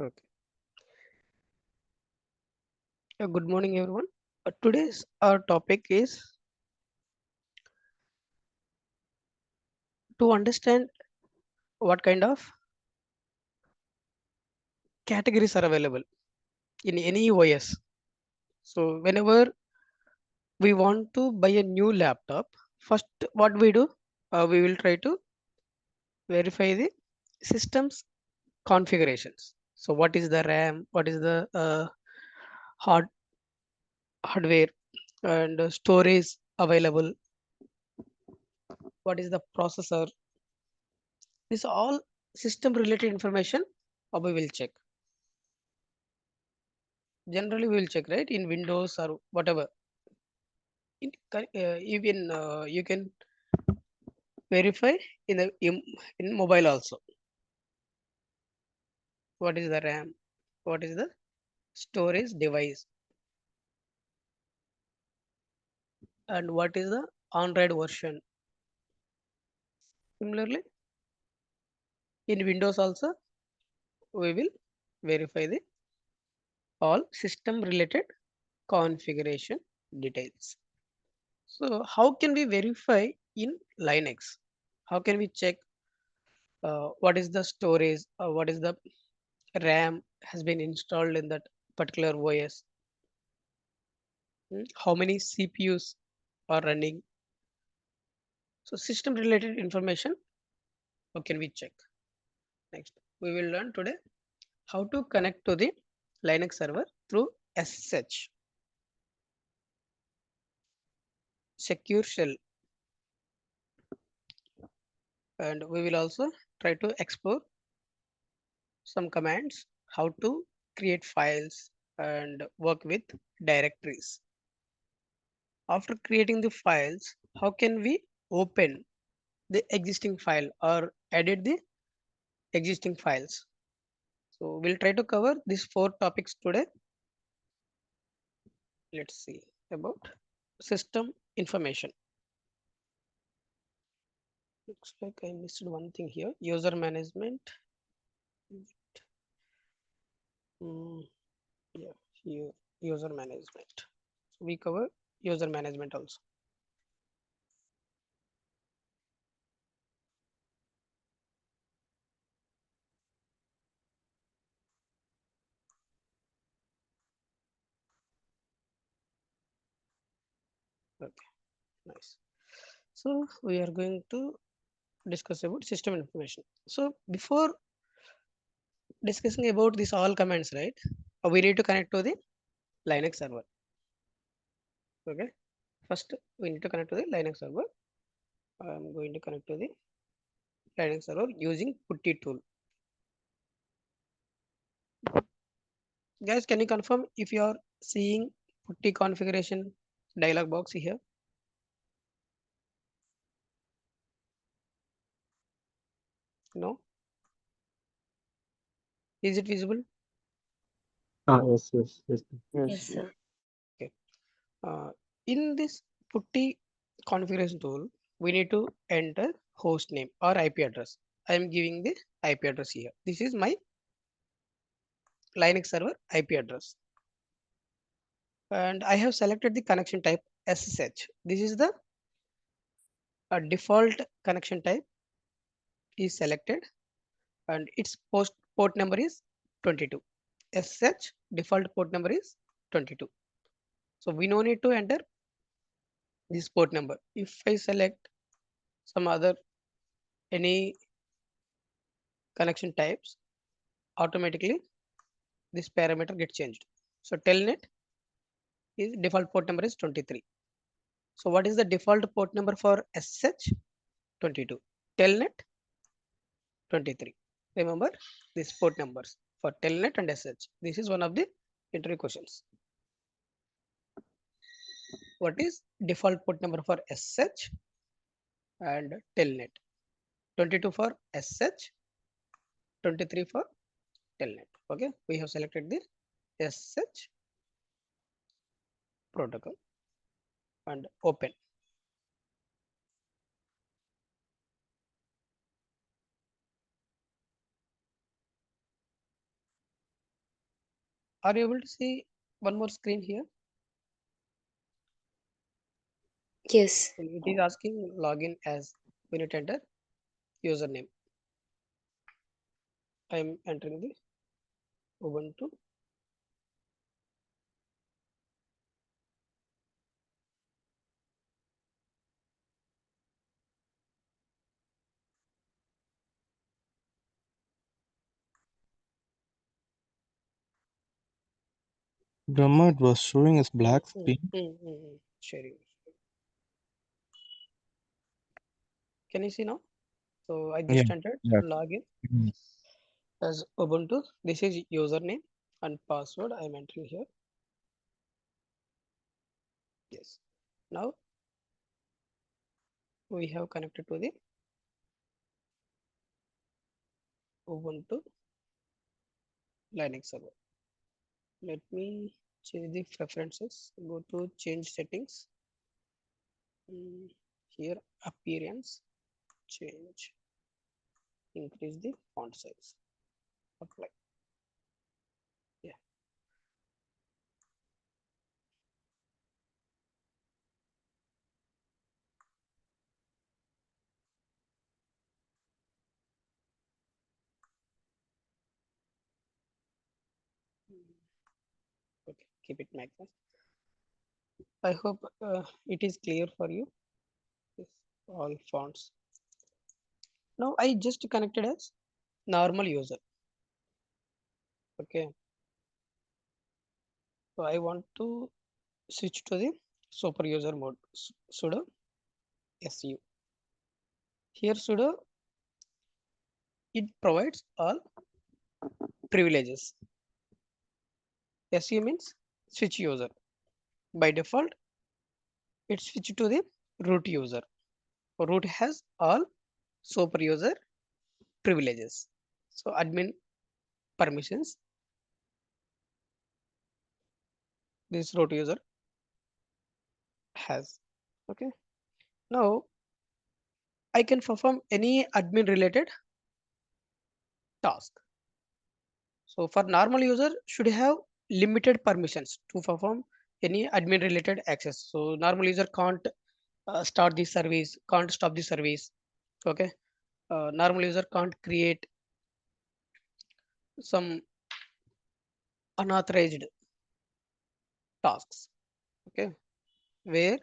Okay. Good morning, everyone. Today's our topic is to understand what kind of categories are available in any OS. So, whenever we want to buy a new laptop, first what we do, we will try to verify the system's configurations. So, what is the RAM? What is the hard hardware and storage available? What is the processor? This all system related information we will check. Generally we will check, right, in Windows or whatever. Even you can verify in in mobile also. What is the RAM? What is the storage device? And what is the Android version? Similarly, in Windows also we will verify the all system related configuration details. So how can we verify in Linux? How can we check what is the storage, what is the RAM has been installed in that particular OS, how many CPUs are running. So system related information, how can we check? Next, we will learn today how to connect to the Linux server through SSH, secure shell, and we will also try to explore some commands, how to create files and work with directories. After creating the files, how can we open the existing file or edit the existing files? So we'll try to cover these four topics today. Let's see about system information. Looks like I missed one thing here. User management. Mm, yeah, here user management. So we cover user management also. Okay, nice. So we are going to discuss about system information. So before discussing about this all commands, right? We need to connect to the Linux server. Okay. First, we need to connect to the Linux server. I'm going to connect to the Linux server using Putty tool. Guys, can you confirm if you are seeing Putty configuration dialog box here? No? Is it visible? Yes. Yes, Yes. sir. Okay. Uh, in this Putty configuration tool, we need to enter host name or IP address. I am giving the IP address here. This is my Linux server IP address. And I have selected the connection type SSH. This is the default connection type is selected and its port number is 22. SSH default port number is 22. So we no need to enter this port number. If I select some other any connection types, automatically this parameter gets changed. So telnet is default port number is 23. So what is the default port number for SSH? 22. Telnet 23. Remember these port numbers for telnet and SSH. This is one of the interview questions. What is default port number for SSH and telnet? 22 for SSH, 23 for telnet. Okay, we have selected the SSH protocol and open. Are you able to see one more screen here? Yes. It is asking login as we need to enter username. I am entering the Ubuntu. Brahma, it was showing as black screen. Sharing. Can you see now? So I Yeah. just entered Yeah. login Mm. as Ubuntu. This is username and password. I am entering here. Yes. Now we have connected to the Ubuntu Linux server. Let me change the preferences. Go to change settings. Here appearance. Change. Increase the font size. Apply. Yeah. Okay. Keep it maximum. I hope it is clear for you. Yes. All fonts. Now I just connected as normal user. Okay. So I want to switch to the super user mode. Sudo su. Here sudo it provides all privileges. Su means switch user. By default, it switch to the root user. Root has all super user privileges. So admin permissions this root user has. Okay. Now I can perform any admin related task. So for normal user should have limited permissions to perform any admin related access. So normal user can't start the service, can't stop the service. Okay. Normal user can't create some unauthorized tasks. Okay. Where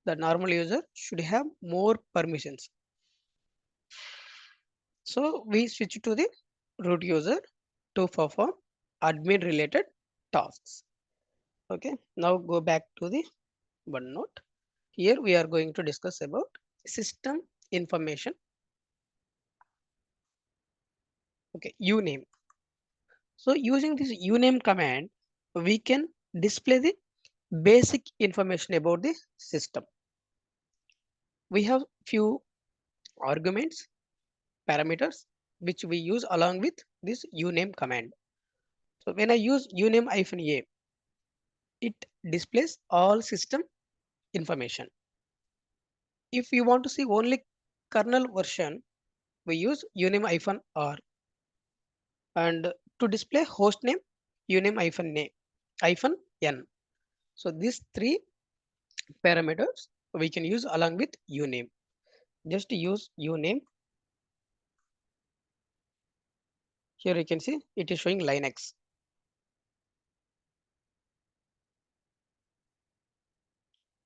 the normal user should have more permissions. So we switch to the root user to perform admin related tasks. Okay. Now go back to the OneNote. Here we are going to discuss about system information. Okay, uname. So using this uname command, we can display the basic information about the system. We have few arguments, parameters, which we use along with this uname command. So when I use uname-a, it displays all system information. If you want to see only kernel version, we use uname-r. And to display host name, uname name -n. So these three parameters we can use along with uname. Just use uname. Here you can see it is showing Linux.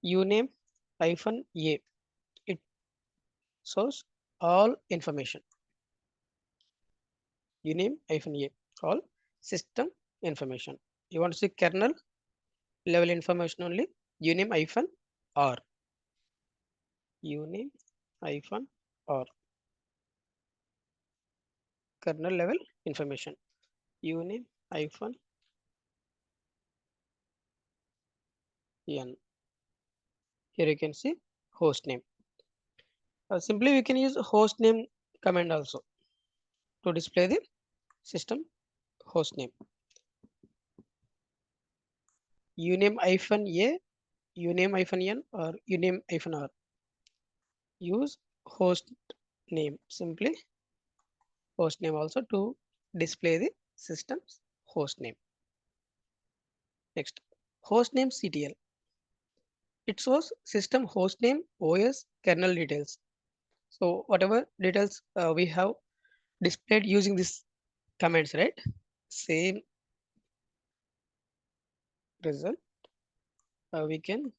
Uname -a. It shows all information. Uname -a. All system information. You want to see kernel level information only. Uname -r. Uname -r. Kernel level information. Uname -n. Here you can see host name. Simply we can use host name command also to display the system host name. Uname -a, uname -n or uname -r. Use host name, simply host name also to display the system's host name. Next, hostname CTL. It shows system hostname, OS, kernel details. So whatever details we have displayed using this commands, right? Same result we can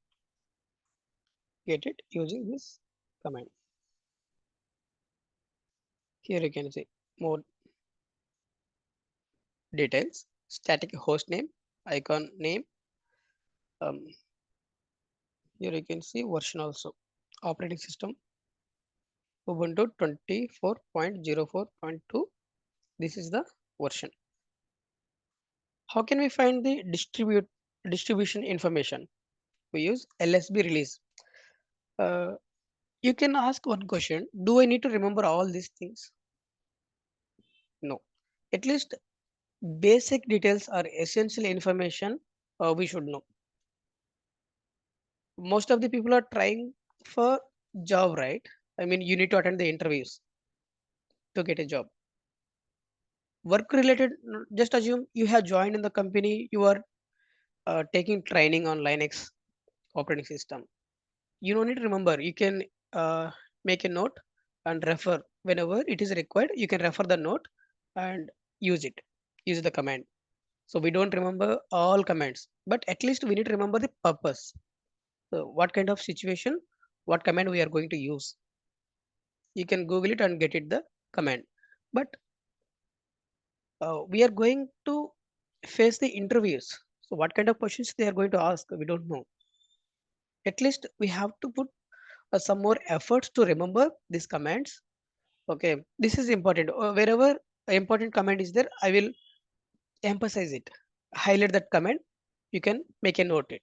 get it using this command. Here you can see more details, static host name, icon name. Um, Here you can see version also. Operating system Ubuntu 24.04.2. This is the version. How can we find the distribution information? We use LSB release. Uh, you can ask one question: do I need to remember all these things? No. At least basic details are essential information we should know. Most of the people are trying for job, right? I mean, you need to attend the interviews to get a job. Work related, just assume you have joined in the company, you are taking training on Linux operating system. You don't need to remember. You can make a note and refer whenever it is required. You can refer the note and use it. Use the command. So we don't remember all commands, but at least we need to remember the purpose. So what kind of situation, what command we are going to use. You can Google it and get it the command. But we are going to face the interviews. So what kind of questions they are going to ask, we don't know. At least we have to put some more efforts to remember these commands. Okay, this is important. Wherever important command is there, I will emphasize it. Highlight that command. You can make a note it.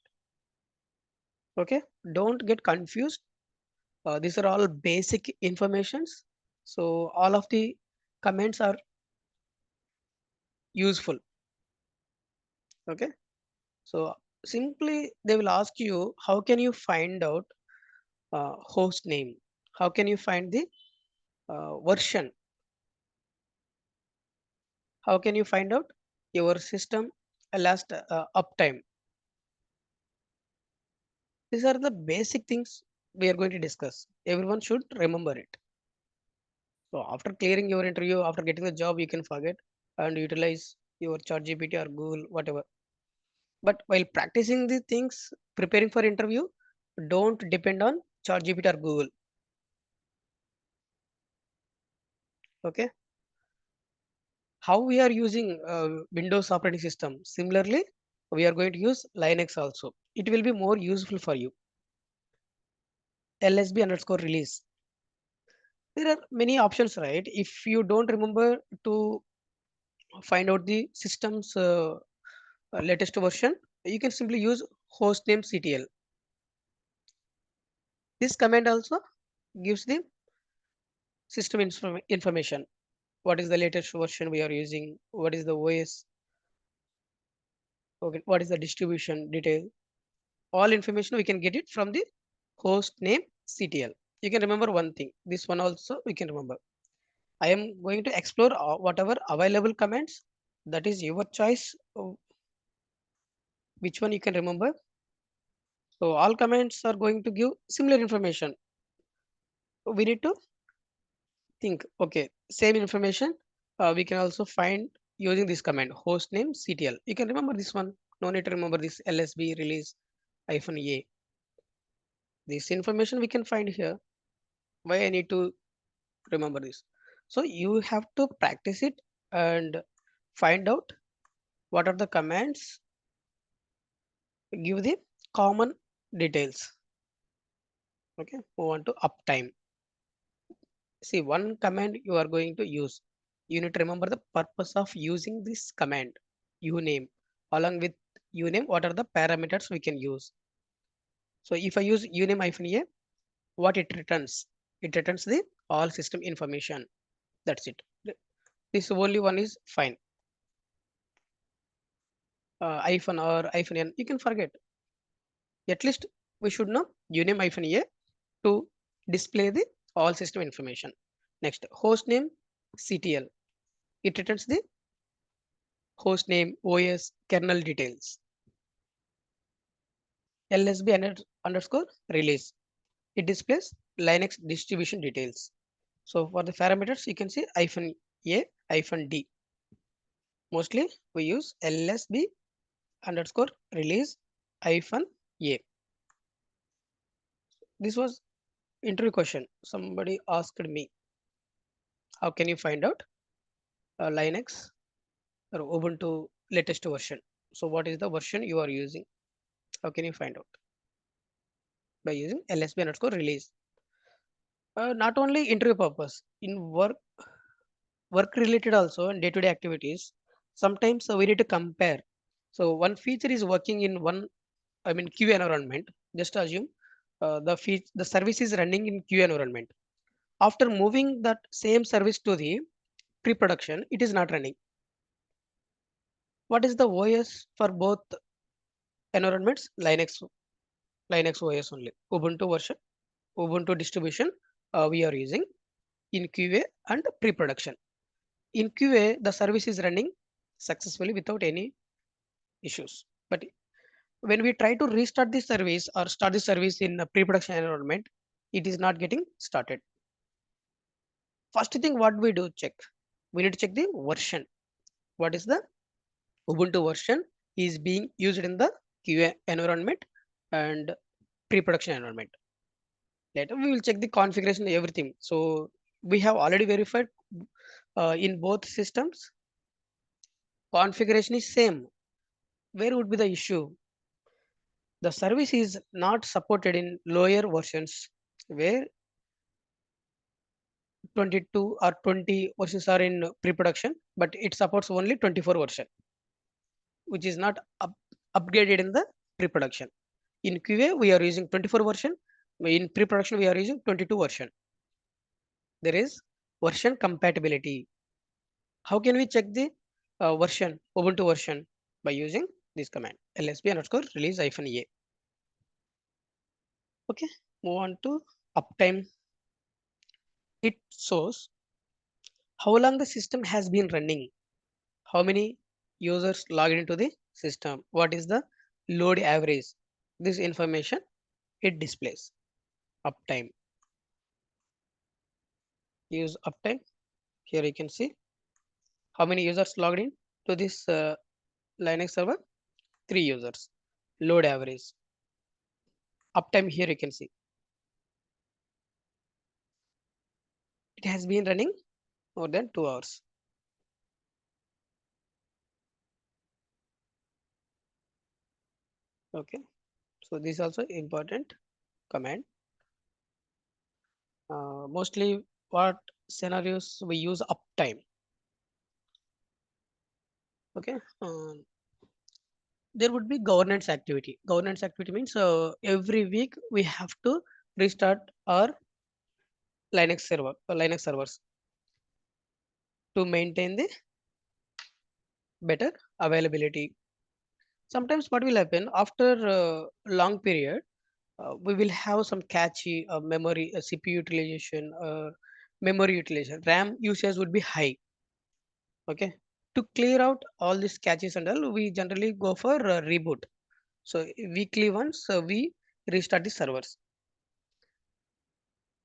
Okay, don't get confused. These are all basic informations. So all of the commands are useful. Okay, so simply they will ask you, how can you find out host name? How can you find the version? How can you find out your system last uptime? These are the basic things we are going to discuss. Everyone should remember it. So after clearing your interview, after getting the job, you can forget and utilize your ChatGPT or Google, whatever. But while practicing the things, preparing for interview, don't depend on ChatGPT or Google. Okay. How we are using Windows operating system? Similarly, we are going to use Linux also. It will be more useful for you. LSB underscore release. There are many options, right? If you don't remember to find out the system's latest version, you can simply use hostname CTL. This command also gives the system information. What is the latest version we are using? What is the OS? Okay, what is the distribution detail? All information we can get it from the host name CTL. You can remember one thing. This one also we can remember. I am going to explore whatever available commands. That is your choice. Which one you can remember? So all commands are going to give similar information. We need to think. Okay, same information. We can also find using this command host name CTL. You can remember this one. No need to remember this LSB release -a. This information we can find here. Why I need to remember this? So you have to practice it and find out what are the commands, give the common details. Okay, move on to uptime. See, one command you are going to use. You need to remember the purpose of using this command, uname. Along with uname, what are the parameters we can use? So if I use uname -a, what it returns? It returns the all system information. That's it. This only one is fine. Hyphen or hyphen n, you can forget. At least we should know uname -a to display the all system information. Next, host name CTL. It returns the host name, OS, kernel details. underscore release. It displays Linux distribution details. So for the parameters, you can see -a, -d. Mostly we use lsb underscore release -a. This was interview question. Somebody asked me, how can you find out Linux or Ubuntu latest version? So what is the version you are using? How can you find out? By using lsb underscore release. Not only interview purpose, in work related also and day-to-day activities, sometimes we need to compare. So one feature is working in one, I mean, QA environment. Just assume the service is running in QA environment. After moving that same service to the pre-production, it is not running. What is the OS for both environments? Linux OS only. Ubuntu version, Ubuntu distribution we are using in QA and pre-production. In QA, the service is running successfully without any issues. But when we try to restart the service or start the service in a pre-production environment, it is not getting started. First thing what we do check, we need to check the version. What is the Ubuntu version is being used in the QA environment and pre-production environment. Later we will check the configuration, everything. So we have already verified in both systems configuration is same. Where would be the issue? The service is not supported in lower versions where 22 or 20 versions are in pre-production, but it supports only 24 version, which is not upgraded in the pre-production. In QA, we are using 24 version. In pre-production, we are using 22 version. There is version compatibility. How can we check the version, Ubuntu version? By using this command, lsb underscore release -a. Okay, move on to uptime. It shows how long the system has been running, how many users logged into the system, what is the load average. This information it displays. Uptime. Use uptime. Here you can see how many users logged in to this Linux server. 3 users. Load average. Uptime here you can see. It has been running more than 2 hours. Okay. So this is also important command. Mostly what scenarios we use uptime. Okay. There would be governance activity. Governance activity means every week we have to restart our Linux servers to maintain the better availability. Sometimes what will happen after a long period, we will have some catchy memory, CPU utilization, memory utilization, RAM usage would be high. Okay, to clear out all these catches and all, we generally go for reboot. So weekly once we restart the servers.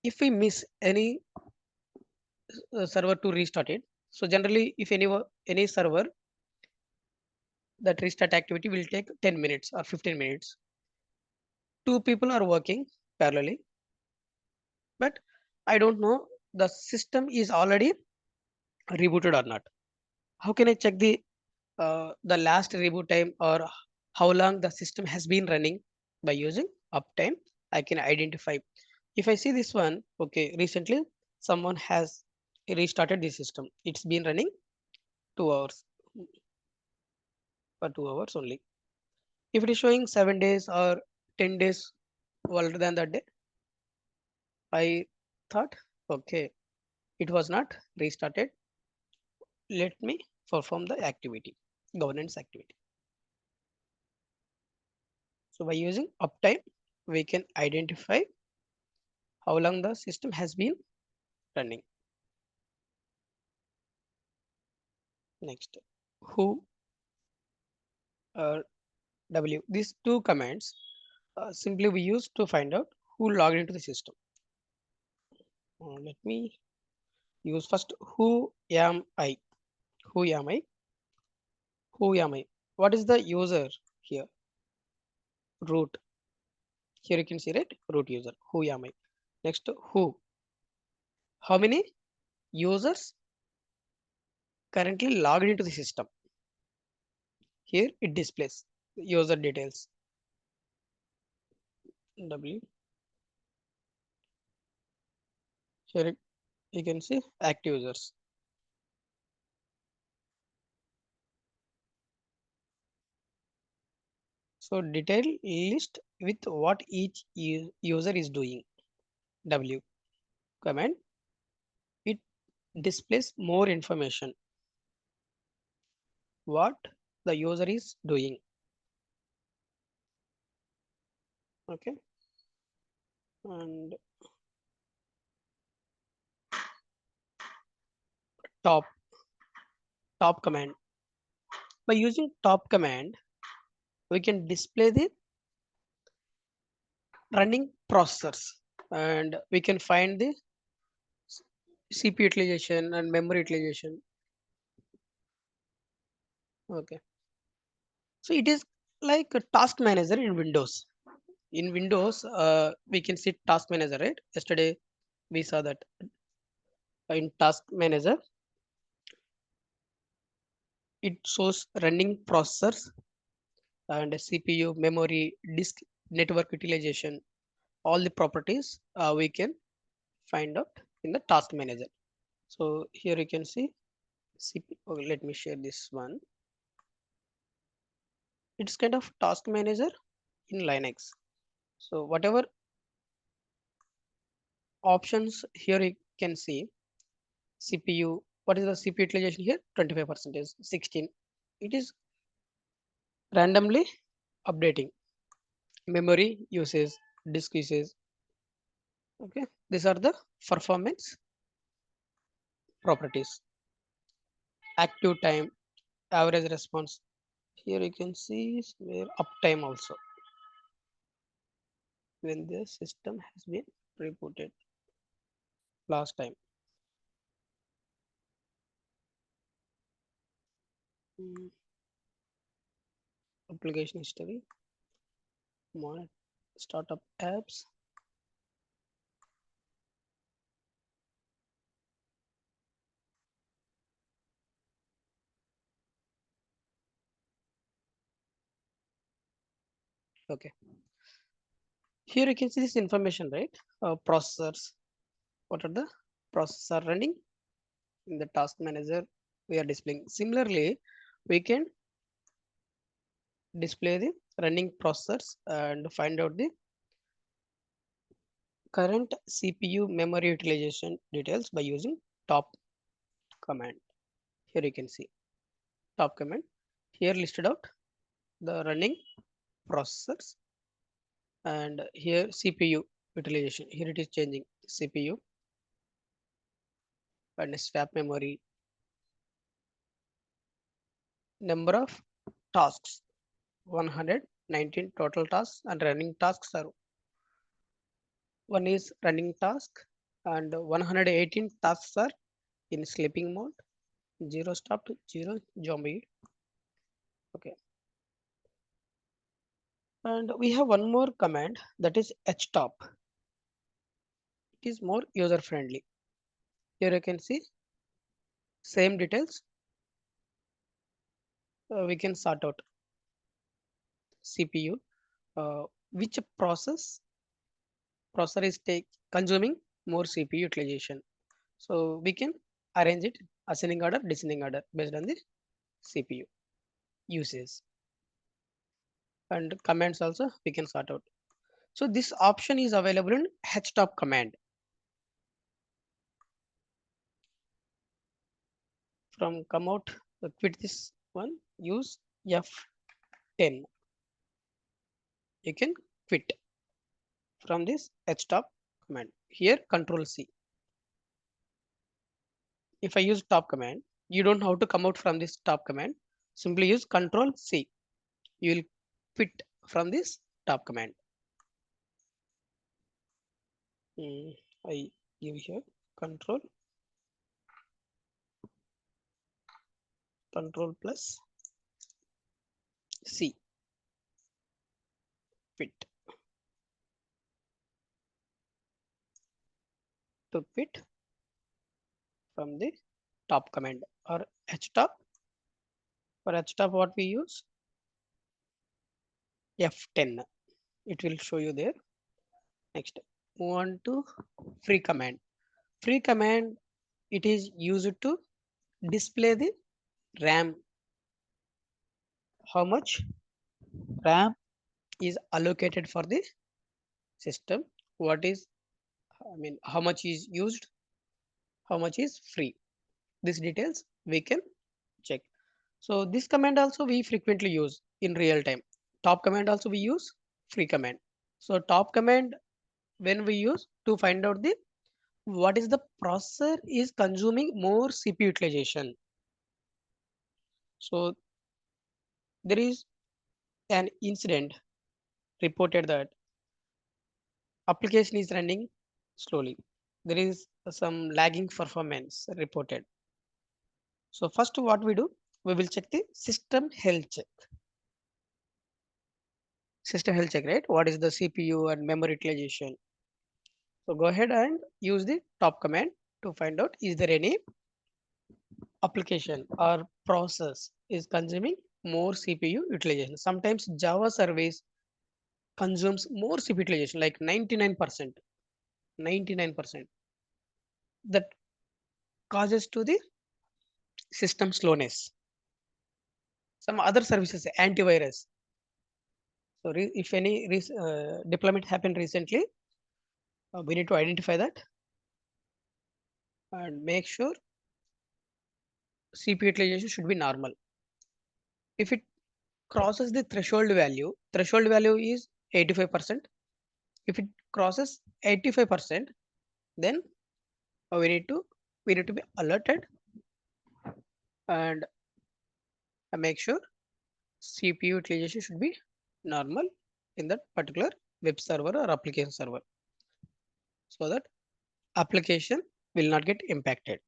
If we miss any server to restart it, so generally if any server, that restart activity will take 10 minutes or 15 minutes. Two people are working parallelly, but I don't know the system is already rebooted or not. How can I check the last reboot time or how long the system has been running? By using uptime, I can identify. If I see this one, okay, recently someone has restarted the system. It's been running 2 hours, for 2 hours only. If it is showing 7 days or 10 days older than that day, I thought, okay, it was not restarted. Let me perform the activity, governance activity. So by using uptime, we can identify how long the system has been running. Next, who or W. These two commands simply we use to find out who logged into the system. Let me use first who am I? Who am I? Who am I? What is the user here? Root. Here you can see right, root user. Who am I? Next, who? How many users currently logged into the system? Here it displays user details. W. Here you can see active users. So detailed list with what each user is doing. W command, it displays more information what the user is doing. Okay, and top top command. By using top command, we can display the running processors and we can find the CPU utilization and memory utilization. Okay, so it is like a task manager in Windows. In Windows, we can see task manager, right? Yesterday we saw that in task manager, it shows running processors and CPU, memory, disk, network utilization, all the properties we can find out in the task manager. So here you can see CPU. Oh, let me share this one. It's kind of task manager in Linux. So whatever options here you can see CPU. What is the CPU utilization here? 25%, 16. It is randomly updating. Memory usage, disk usage. Okay, these are the performance properties. Active time, average response. Here you can see where uptime also when the system has been rebooted last time. Mm, Application history, startup apps. Okay, here you can see this information, right? Processors. What are the processors running in the task manager? We are displaying. Similarly, we can display the running processors and find out the current CPU memory utilization details by using top command. Here you can see top command. Here listed out the running processors and here CPU utilization. Here it is changing CPU and swap memory, number of tasks 119 total tasks and running tasks are one is running task and 118 tasks are in sleeping mode, zero stopped, zero zombie. Okay, and we have one more command that is htop. It is more user friendly. Here you can see same details. We can sort out CPU, which processor is consuming more CPU utilization. So we can arrange it ascending order, descending order based on the CPU usage. And commands also we can sort out. So this option is available in htop command. From come out, quit this one, use F10. You can quit from this htop command. Here control C. If I use top command, you don't have to come out from this top command. Simply use control C. You will quit from this top command. I give here control plus C, fit, to fit from the top command, or htop. For htop, what we use? F10. It will show you there. Next, move on to free command. Free command, it is used to display the RAM, how much RAM is allocated for the system, what is, I mean, how much is used, how much is free. These details we can check. So this command also we frequently use in real time. Top command also we use, free command. So top command when we use to find out the what is the processor is consuming more CPU utilization. So there is an incident reported that application is running slowly. There is some lagging performance reported. So first what we do, we will check the system health check. System health check, right? What is the CPU and memory utilization? So go ahead and use the top command to find out is there any application or process is consuming more CPU utilization. Sometimes Java service consumes more CPU utilization, like 99%. 99%. That causes to the system slowness. Some other services, antivirus. So if any deployment happened recently, we need to identify that and make sure CPU utilization should be normal. If it crosses the threshold value is 85%. If it crosses 85%, then we need to be alerted and make sure CPU utilization should be normal in that particular web server or application server, so that application will not get impacted.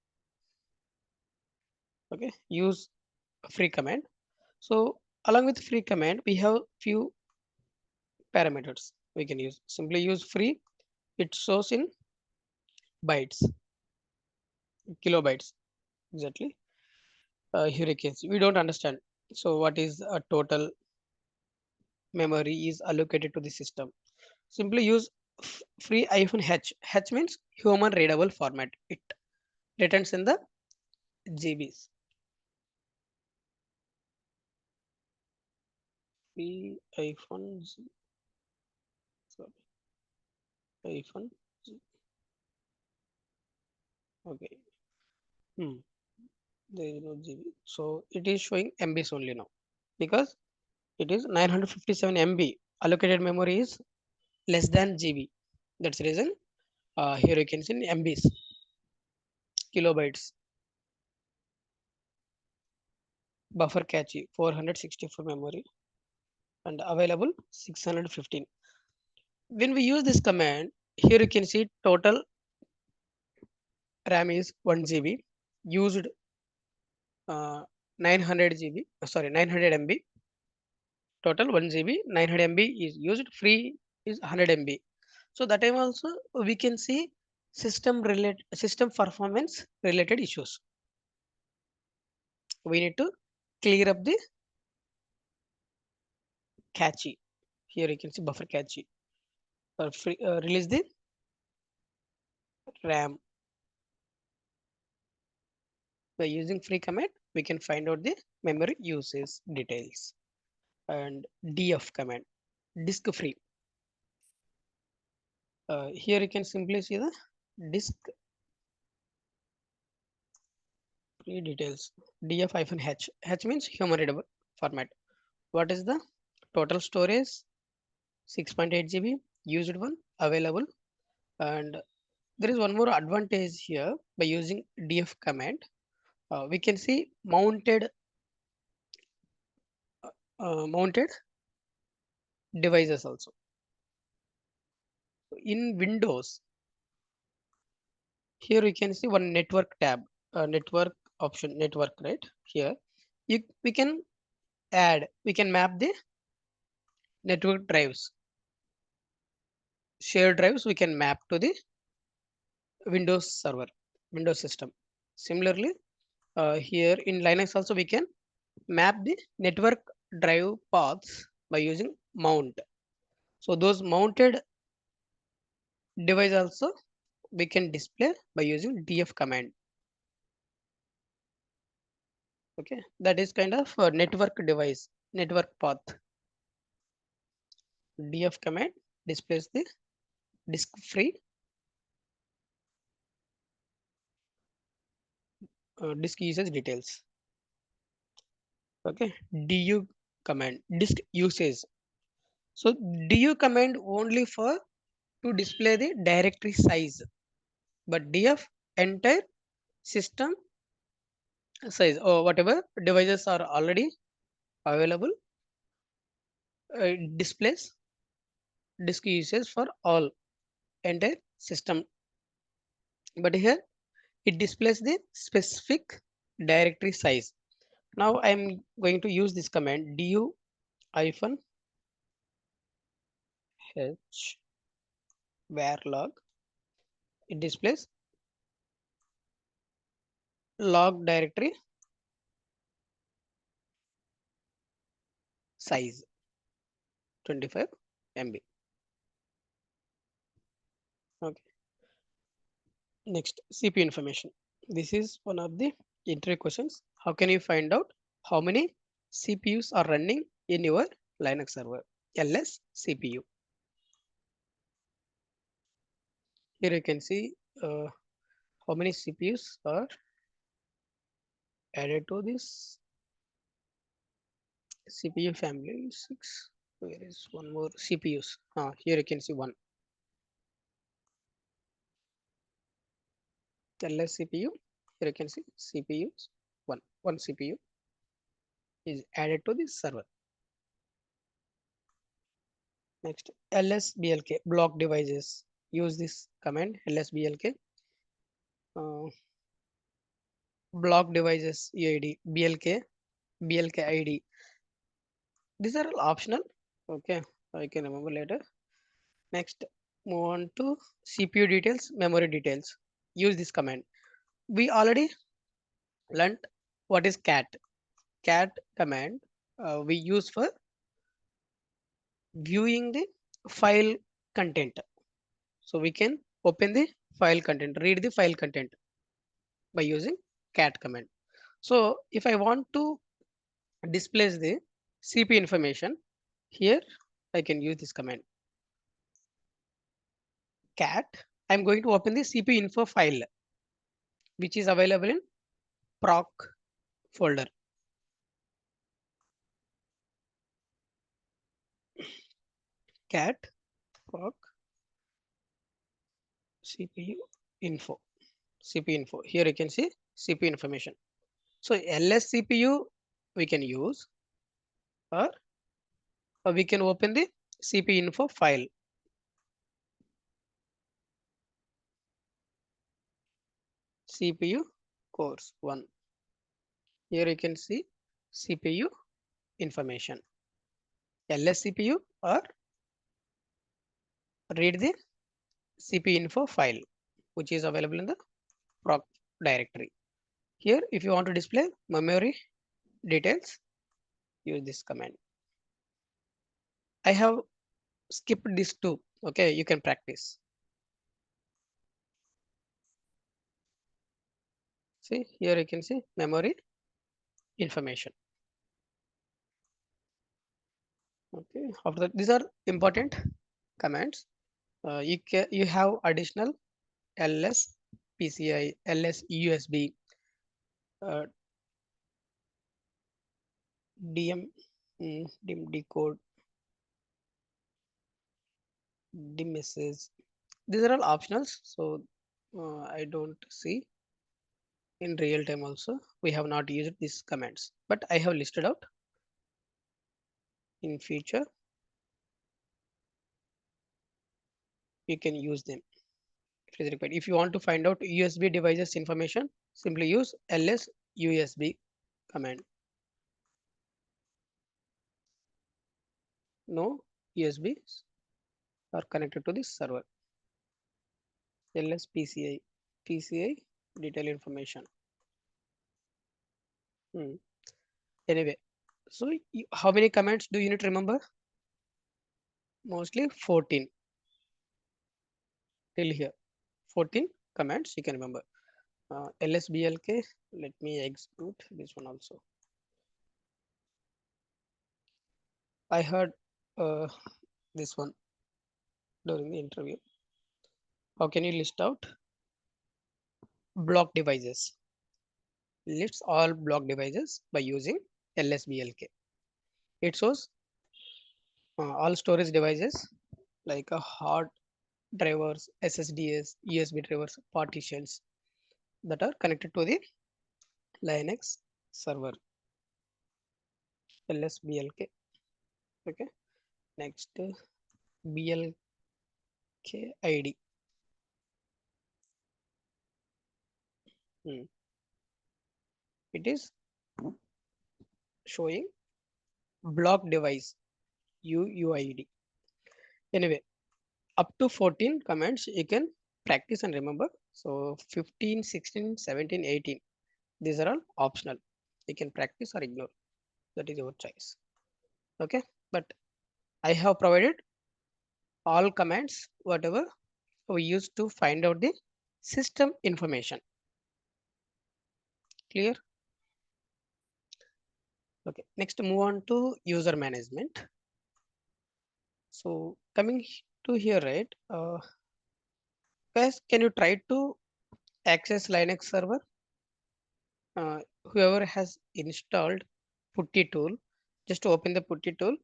Okay, use free command. So along with free command, we have few parameters we can use. Simply use free. It shows in bytes, kilobytes exactly. Here you can see we don't understand. So what is a total memory is allocated to the system? Simply use free -h. H means human readable format. It returns in the GBs. Free sorry, hyphen G. Okay. There is no GB. So it is showing MBs only now because it is 957 MB. Allocated memory is less than GB. That's the reason. Here you can see in MBs, kilobytes. Buffer cache 464 memory and available 615. When we use this command, here you can see total RAM is 1 GB, used 900 GB, sorry, 900 MB. Total 1 GB, 900 MB is used, free is 100 MB. So that time also we can see system performance related issues. We need to clear up the cache. Here you can see buffer cache. Release the RAM. By using free command, we can find out the memory uses details. And df command, disk free. Here you can simply see the disk free details. Df-h. H means human readable format. What is the total storage? 6.8 GB, used one, available. And there is one more advantage here by using df command. We can see mounted devices also. In Windows, Here you can see one network tab, network option, network, right? Here we can we can map the network drives, shared drives we can map to the Windows server, Windows system. Similarly, here in Linux also we can map the network drive paths by using mount. So those mounted device also we can display by using df command. Okay, that is kind of a network device, network path. Df command displays the disk free disk usage details. Okay, du command, disk usage. So du command only for to display the directory size, but df entire system size or whatever devices are already available, displays disk usage for all entire system. But here it displays the specific directory size. Now I'm going to use this command du hyphen h var log. It displays log directory size 25 MB. Okay. Next, CPU information. This is one of the interview questions. How can you find out how many CPUs are running in your Linux server? LS CPU. Here you can see how many CPUs are added to this CPU family. 6. Where is one more CPUs? Here you can see one LS CPU. Here you can see CPUs. One CPU is added to this server. Next, lsblk block devices. Use this command lsblk block devices UID blk id. These are all optional. Okay, I can remember later. Next, move on to CPU details, memory details. Use this command. We already learned what is cat. Cat command we use for viewing the file content. So we can open the file content, read the file content by using cat command. So if I want to display the CPU information, here I can use this command cat. I'm going to open the CPU info file, which is available in proc folder. Cat proc CPU info. CPU info. Here you can see CPU information. So ls CPU we can use, or we can open the CPU info file. CPU cores 1. Here you can see CPU information. ls CPU or read the CPU info file, which is available in the proc directory. Here, if you want to display memory details, use this command. I have skipped this too. Okay, you can practice. See, here you can see memory information. Okay, after that, these are important commands. You have additional ls PCI, ls USB, uh, DM, dim decode, dim message. These are all optionals, so I don't see in real time also. We have not used these commands, but I have listed out in future. You can use them. It is required. If you want to find out USB devices information, simply use ls usb command. No USBs are connected to this server. ls PCI detail information. Anyway, so how many commands do you need to remember? Mostly 14 till here. 14 commands you can remember. LSBLK, let me execute this one also. I heard this one during the interview. How can you list out block devices? Lists all block devices by using LSBLK. It shows all storage devices like a hard drivers, SSDs, USB drivers, partitions that are connected to the Linux server. LSBLK. Okay. Next, BLK ID. It is showing block device UUID. Anyway, up to 14 commands you can practice and remember. So 15, 16, 17, 18. These are all optional. You can practice or ignore. That is your choice. Okay. But I have provided all commands, whatever we use to find out the system information. Clear? Okay. Next, move on to user management. So coming to here, right? Guys, can you try to access Linux server? Whoever has installed putty tool, just open the putty tool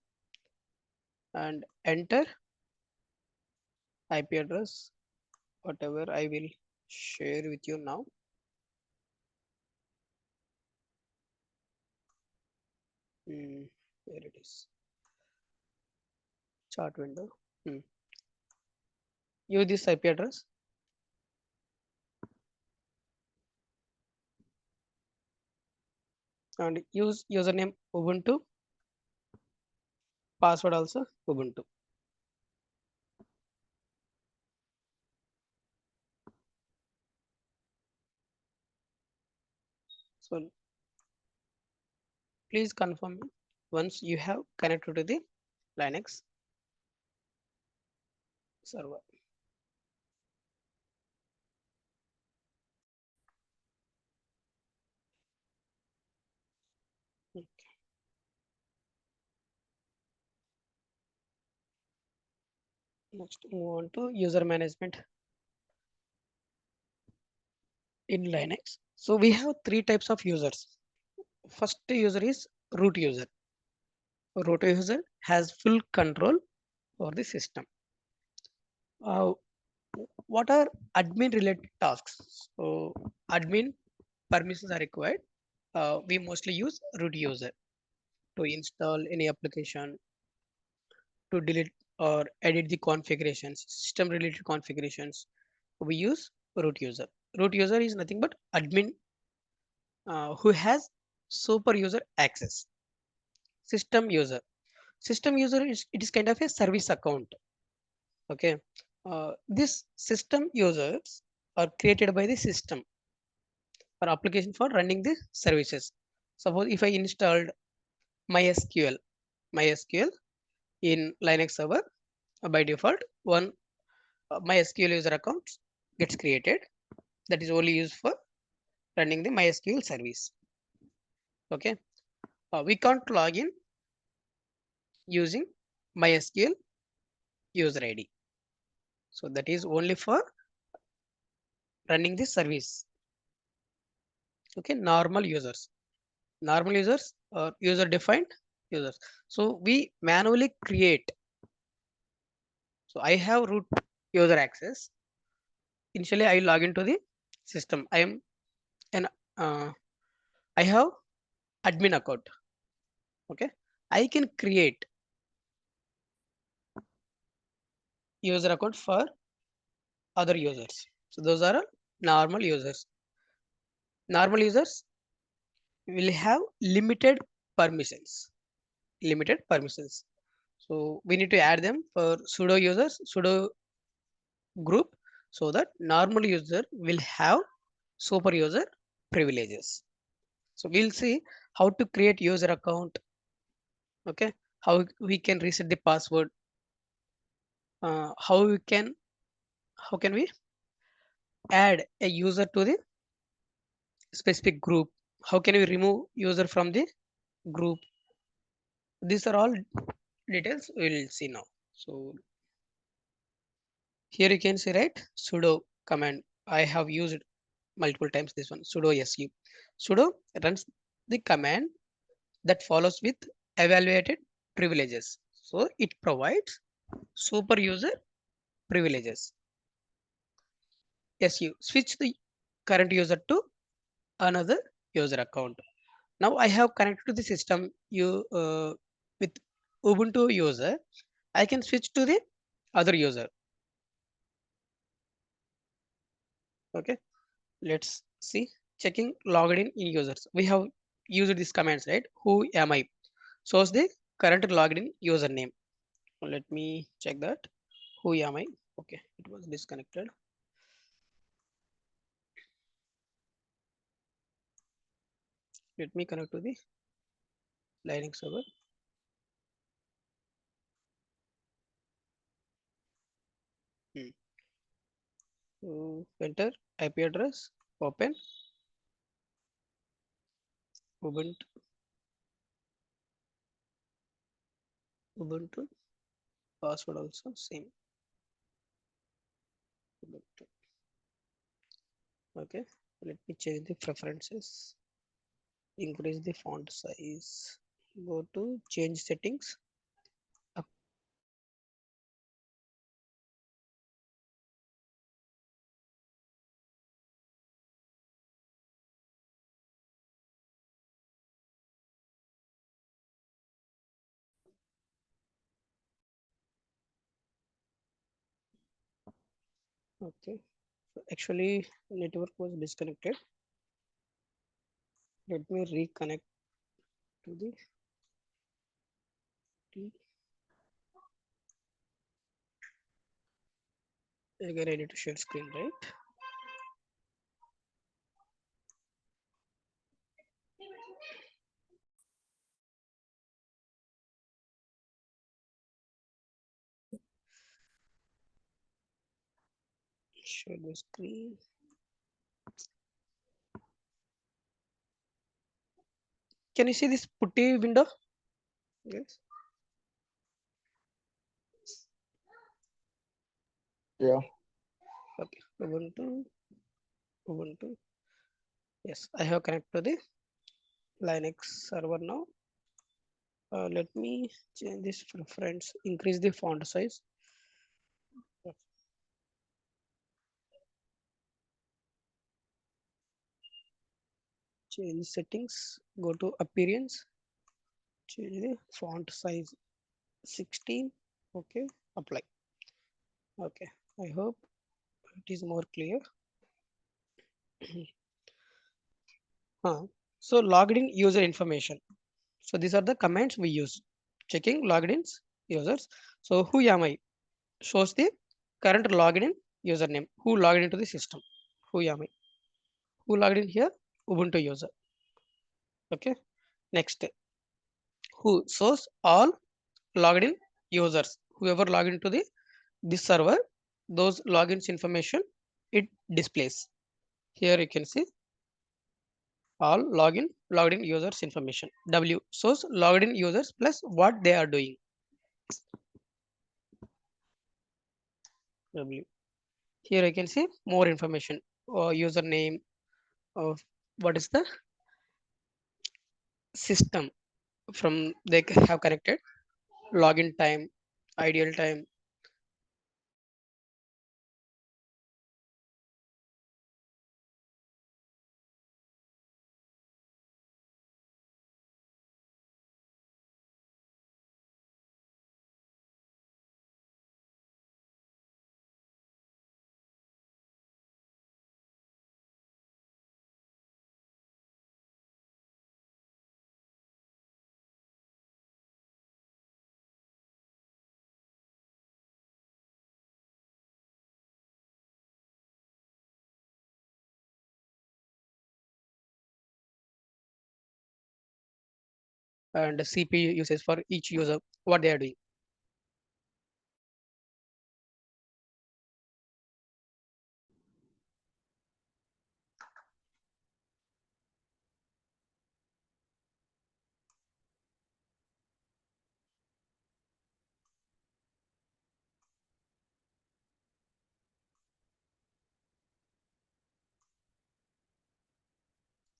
and enter IP address, whatever I will share with you now. Where it is? Chart window. Use this IP address. And use username Ubuntu, password also Ubuntu. So please confirm once you have connected to the Linux server. Okay. Next, move on to user management in Linux. So we have three types of users. First user is root user. Root user has full control over the system. What are admin related tasks? So admin permissions are required. We mostly use root user to install any application, to delete or edit the configurations, system related configurations. We use root user. Root user is nothing but admin who has super user access. System user. System user is, it is kind of a service account. Okay. This system users are created by the system or application for running the services. Suppose if I installed MySQL in Linux server, by default, one MySQL user account gets created. That is only used for running the MySQL service. Okay. We can't log in using MySQL user ID. So that is only for running the service. Okay, normal users or user defined users. So we manually create. So I have root user access. Initially I log into the system. I am an I have admin account. Okay, I can create user account for other users. So those are all normal users. Normal users will have limited permissions. Limited permissions. So we need to add them for sudo users, sudo group, so that normal user will have super user privileges. So we'll see how to create user account. Okay, how we can reset the password. How we can how can we add a user to the specific group? How can we remove user from the group? These are all details we'll see now. So here you can see, right, sudo command. I have used multiple times this one, sudo su. Sudo runs the command that follows with evaluated privileges. So it provides super user privileges. Su switch the current user to another user account. Now I have connected to the system you with Ubuntu user. I can switch to the other user. Okay, let's see. Checking logged in users. We have used these commands, right? Who am I? Shows the current logged in username. Let me check that. Who am I? Okay, it was disconnected. Let me connect to the Linux server. Hmm. So enter IP address. Open Ubuntu. Ubuntu. Password also same. Ubuntu. Okay. Let me change the preferences. Increase the font size. Go to change settings. Okay. So actually, network was disconnected. Let me reconnect to the again. I need to share screen, right? Share the screen. Can you see this putty window? Yes. Yeah. Okay. Ubuntu. Ubuntu. Yes, I have connected to the Linux server now. Let me change this preference. Increase the font size. Change settings. Go to appearance. Change the font size 16. Okay. Apply. Okay. I hope it is more clear. So logged in user information. So these are the commands we use. Checking logged in users. So who am I? Shows the current logged in username. Who logged into the system? Who am I? Who logged in here? Ubuntu user. Okay. Next, who shows all logged in users. Whoever logged into the this server, those logins information it displays. Here you can see all logged in users information. W shows logged in users plus what they are doing. W. Here I can see more information or username of what is the system from they have connected, login time, ideal time. and CPU usage for each user, what they are doing.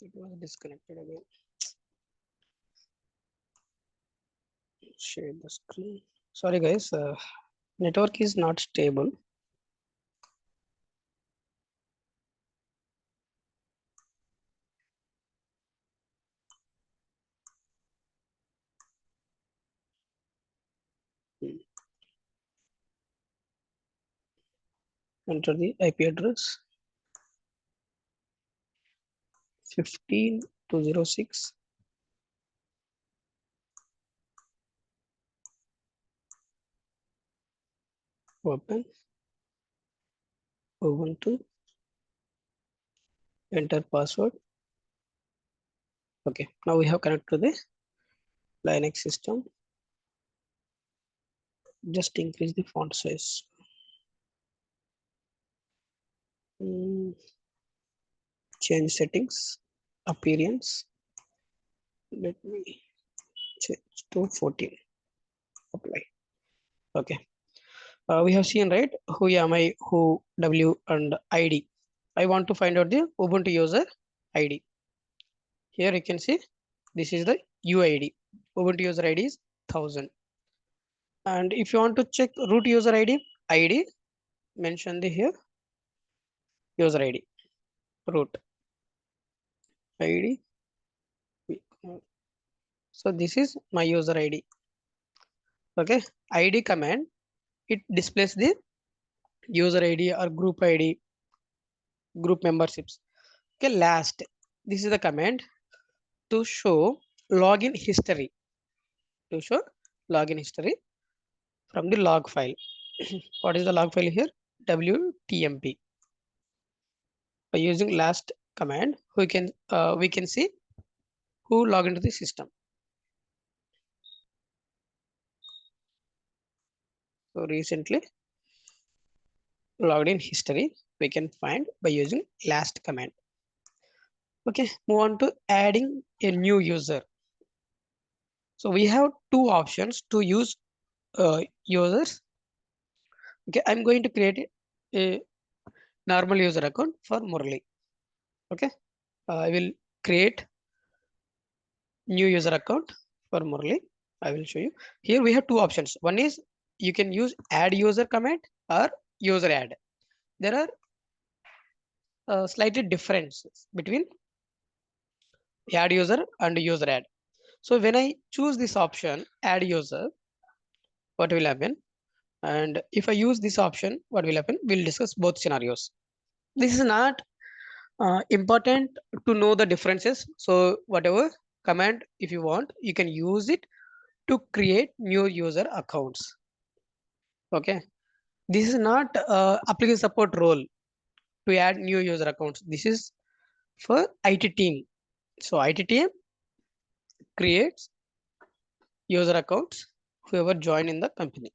It was disconnected again. Share the screen. Sorry guys, network is not stable. Enter the IP address 15206. Open Ubuntu. Enter password. Okay, now we have connected to the Linux system. Just increase the font size. Change settings, appearance. Let me change to 14. Apply. Okay. We have seen, right, who am I, who, W, and ID. I want to find out the Ubuntu user ID. Here you can see this is the UID. Ubuntu user ID is 1000. And if you want to check root user ID, mention the here user ID, root ID. So this is my user ID. Okay, ID command, it displays the user ID or group ID, group memberships. Okay, last, this is the command to show login history, to show login history from the log file. What is the log file here? WTMP. By using last command, we can see who log into the system. So recently logged in history we can find by using last command. Okay, move on to adding a new user. So we have two options to use users. Okay, I'm going to create a normal user account for Murali. Okay, I will create new user account for Murali. I will show you. Here we have two options. One is you can use add user command or user add. There are slightly differences between add user and user add. So when I choose this option, add user, what will happen? And if I use this option, what will happen? We'll discuss both scenarios. This is not important to know the differences. So whatever command, if you want, you can use it to create new user accounts. Okay. This is not application support role to add new user accounts. This is for IT team. So IT team creates user accounts, whoever join in the company.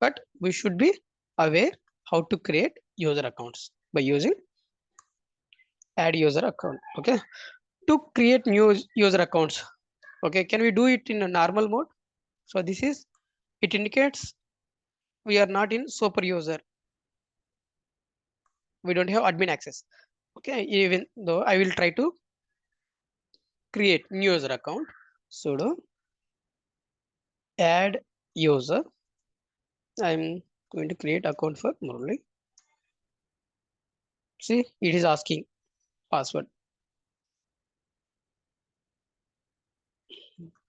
But we should be aware how to create user accounts by using add user account. Okay, to create new user accounts, okay, can we do it in a normal mode? So this is, it indicates we are not in super user, we don't have admin access. Okay, even though I will try to create new user account, sudo add user. I'm going to create account for Murali. See, it is asking password.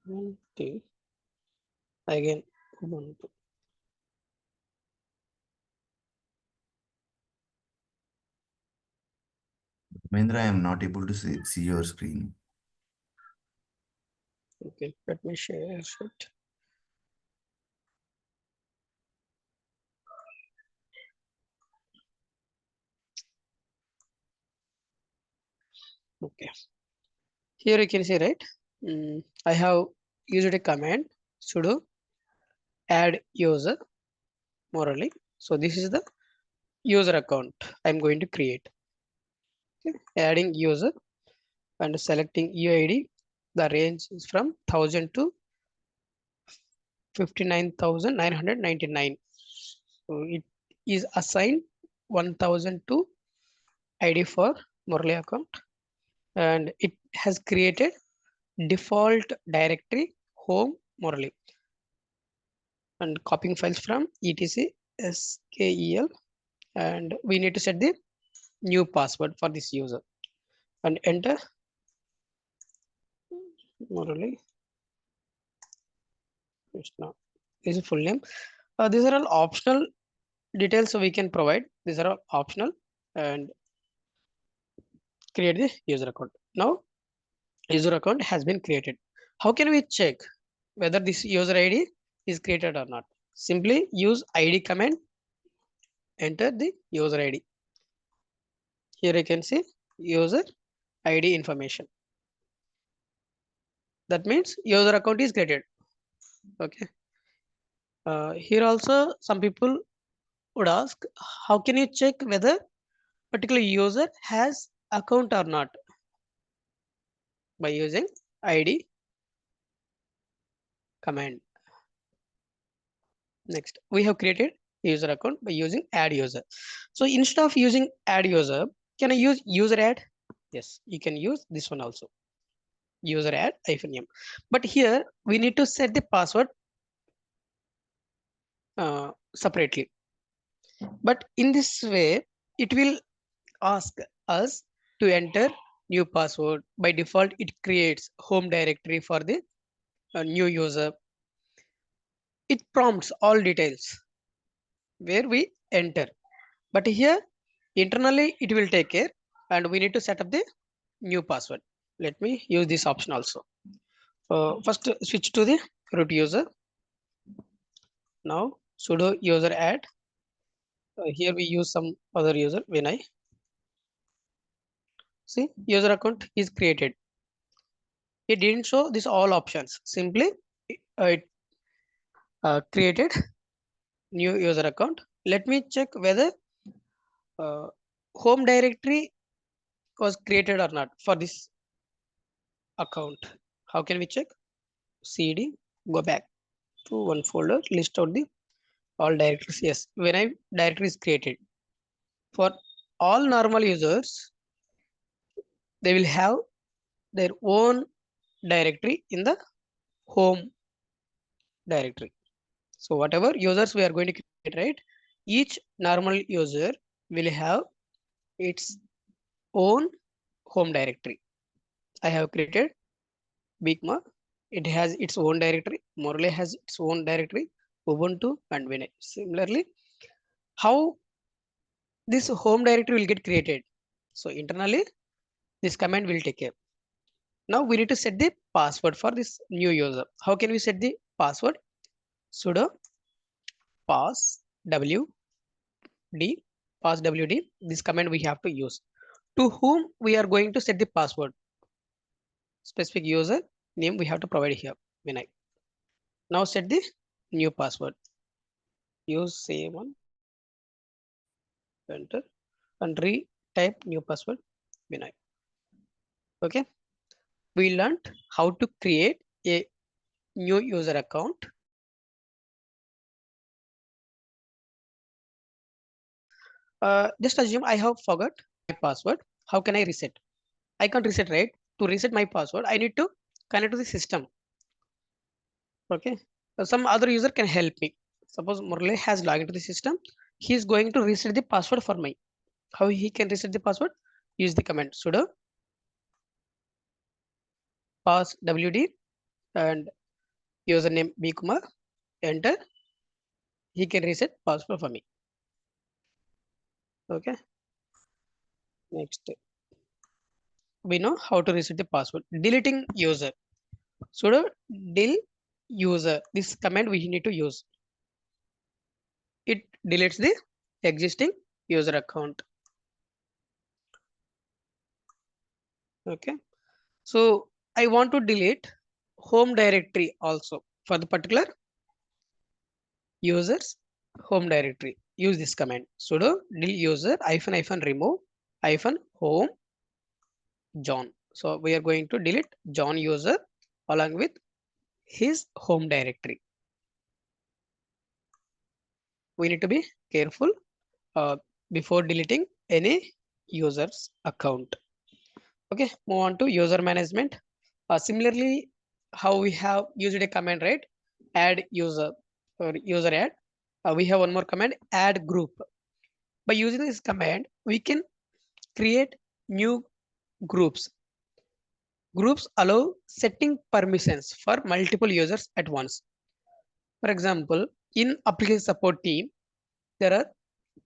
Okay. Again, Ubuntu. Mahendra, I am not able to see your screen. Okay, let me share it. Okay, here you can see, right? I have used a command sudo add user morally. So this is the user account I'm going to create. Okay. Adding user and selecting UID. The range is from 1000 to 59,999. So it is assigned 1000 to ID for Morley account, and it has created default directory home Morley and copying files from etc skel, and we need to set the new password for this user and enter Morley Krishna. This is full name. These are all optional details, so we can provide. These are all optional, and create the user account. Now user account has been created. How can we check whether this user ID is created or not? Simply use ID command, enter the user ID. Here you can see user ID information. That means user account is created. Okay. Here also some people would ask, how can you check whether particular user has account or not? By using ID command. Next, we have created user account by using add user. So instead of using add user, can I use user add? Yes, you can use this one also. User add -m. But here we need to set the password separately. But in this way, it will ask us to enter new password. By default, it creates home directory for the new user. It prompts all details where we enter. But here internally it will take care, and we need to set up the new password. Let me use this option also. First switch to the root user. Now sudo user add. Here we use some other user when I see user account is created. It didn't show this all options. Simply it created new user account. Let me check whether home directory was created or not for this account. How can we check? cd, go back to one folder, list out the all directories. Yes, when I directory is created for all normal users, they will have their own directory in the home directory. So whatever users we are going to create, right? Each normal user will have its own home directory. I have created Bigma. It has its own directory. Morley has its own directory. Ubuntu and Vinay. Similarly, how this home directory will get created? So internally, this command will take care. Now we need to set the password for this new user. How can we set the password? Sudo pass wd, pass wd. This command we have to use. To whom we are going to set the password? Specific user name we have to provide here. Vinay. Now set the new password. Use same one. Enter and re-type new password. Vinay. Okay. We learned how to create a new user account. Just assume I have forgot my password. How can I reset? I can't reset, right? To reset my password, I need to connect to the system. Okay. Some other user can help me. Suppose Murali has logged into the system. He is going to reset the password for me. How he can reset the password? Use the command sudo pass wd and username bkumar. Enter. He can reset password for me. Okay. Next, we know how to reset the password. Deleting user. Sudo del user. This command we need to use. It deletes the existing user account. Okay. So I want to delete home directory also for the particular users home directory. Use this command sudo del user hyphen remove hyphen home John. So we are going to delete John user along with his home directory. We need to be careful before deleting any user's account. Okay, move on to user management. Similarly, how we have used a command, right? Add user or user add. We have one more command, add group. By using this command, we can create new groups. Groups allow setting permissions for multiple users at once. For example, in application support team, there are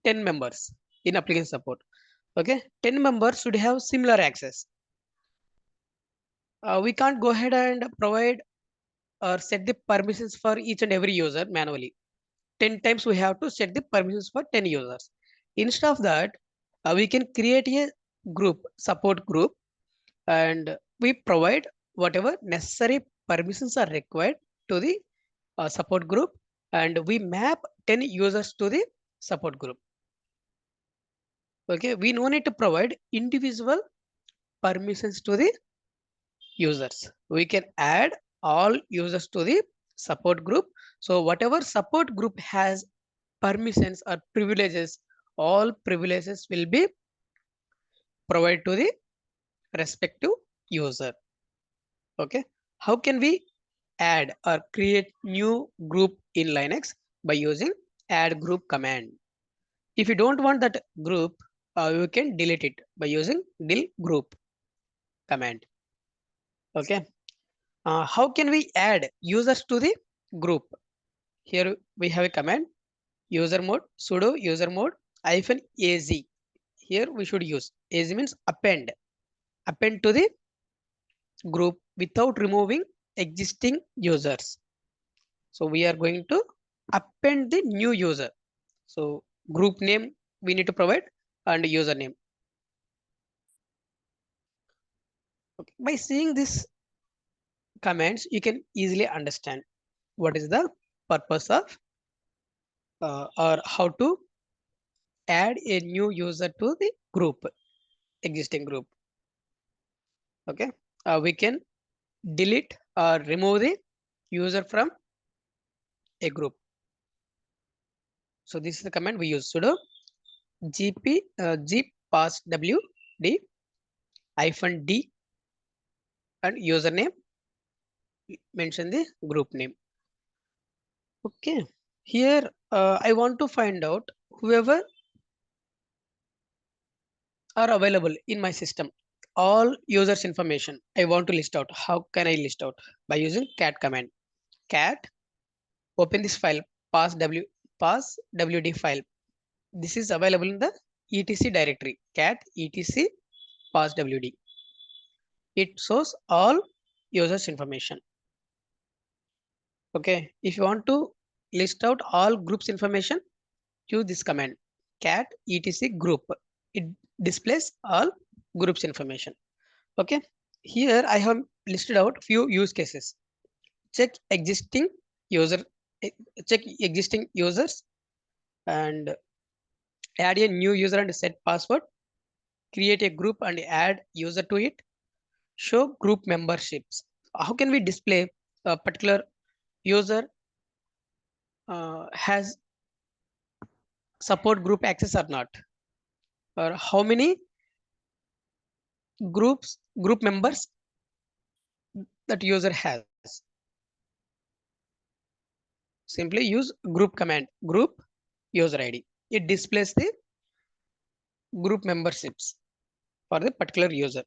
10 members in application support. Okay, 10 members should have similar access. We can't go ahead and provide or set the permissions for each and every user manually. 10 times we have to set the permissions for 10 users. Instead of that, we can create a group, support group, and we provide whatever necessary permissions are required to the support group, and we map 10 users to the support group. Okay, we no need to provide individual permissions to the users. We can add all users to the support group. So whatever support group has permissions or privileges, all privileges will be provided to the respective user. Okay, how can we add or create new group in Linux? By using add group command. If you don't want that group, you can delete it by using del group command. Okay, how can we add users to the group? Here we have a command, user mode sudo user mode hyphen az. Here we should use az means append to the group without removing existing users. So we are going to append the new user. So group name we need to provide and username. Okay. By seeing this commands, you can easily understand what is the purpose of or how to add a new user to the group, existing group. Okay, we can delete or remove the user from a group. So this is the command we use sudo gp gpasswd hyphen d and username, mention the group name. Okay, here I want to find out whoever are available in my system, all users information I want to list out. How can I list out? By using cat command. Cat, open this file, passwd file. This is available in the etc directory, cat etc passwd. It shows all users information. Okay, if you want to list out all groups information, use this command, cat etc group. It displays all groups information. Okay, here I have listed out few use cases. Check existing user, check existing users and add a new user and set password, create a group and add user to it, show group memberships. How can we display a particular user has support group access or not, or how many group members that user has? Simply use group command, group user id. It displays the group memberships for the particular user.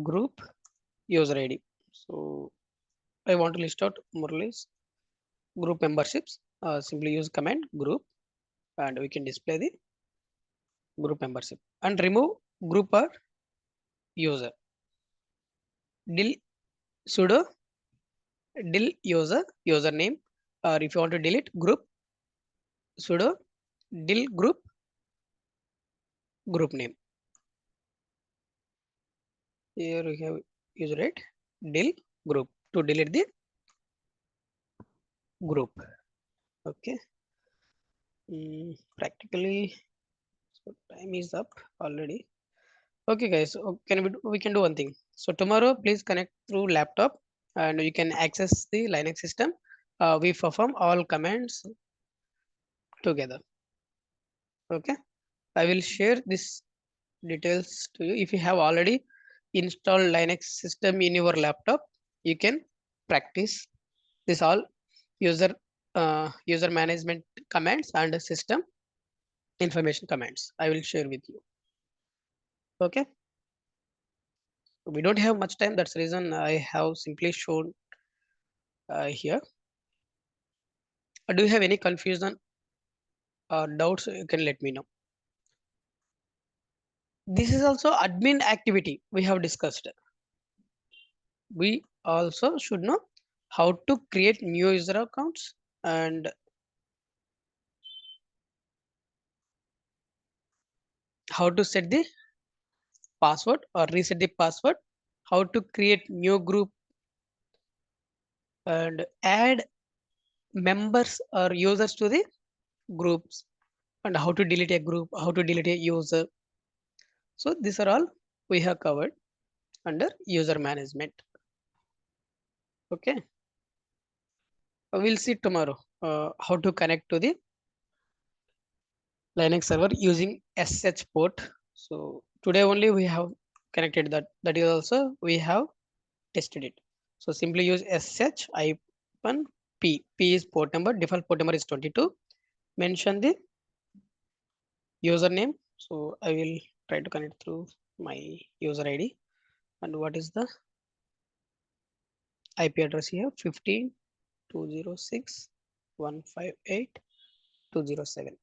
Group user id. So I want to list out more or less group memberships. Simply use command group and we can display the group membership and remove group or user. Del sudo del user username, or if you want to delete group, sudo del group name. Here we have user it del group to delete the group. Okay. Practically, so time is up already. Okay, guys. So we can do one thing. So tomorrow, please connect through laptop, and you can access the Linux system. We perform all commands together. Okay. I will share this details to you. If you have already installed Linux system in your laptop, you can practice this all user user management commands and system information commands. I will share with you. Okay. We don't have much time. That's the reason I have simply shown here. Do you have any confusion or doubts? You can let me know. This is also admin activity we have discussed. We also should know how to create new user accounts and how to set the password or reset the password, how to create new group and add members or users to the groups, and how to delete a group, how to delete a user. So these are all we have covered under user management. Okay. We'll see tomorrow how to connect to the Linux server using SH port. So today only we have connected that. That is also we have tested it. So simply use SH hyphen P. P is port number. Default port number is 22. Mention the username. So I will try to connect through my user ID. And what is the IP address here? 15.206.158.207.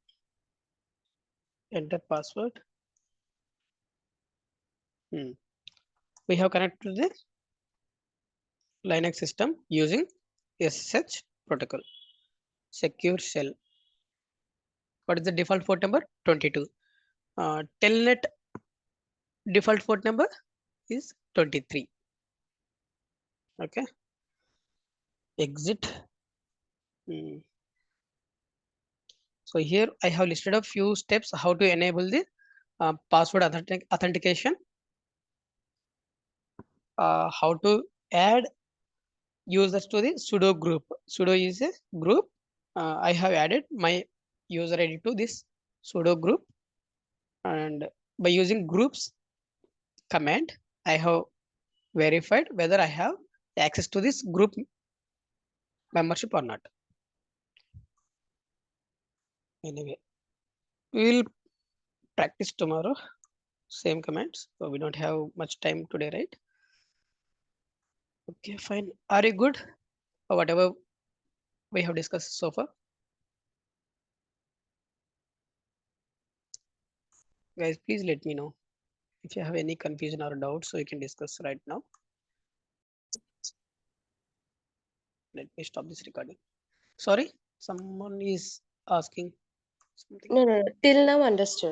Enter password. We have connected to the Linux system using SSH protocol. Secure shell. What is the default port number? 22. Telnet default port number is 23. Okay. Exit. So here I have listed a few steps how to enable the password authentication. How to add users to the sudo group. Sudo is a group. I have added my user ID to this sudo group, and by using groups command, I have verified whether I have access to this group membership or not. Anyway, we will practice tomorrow. Same commands. So we don't have much time today, right? Okay, fine. Are you good? Or whatever we have discussed so far? Guys, please let me know if you have any confusion or doubts so you can discuss right now. Let me stop this recording. Sorry, someone is asking something. No. Till now understood.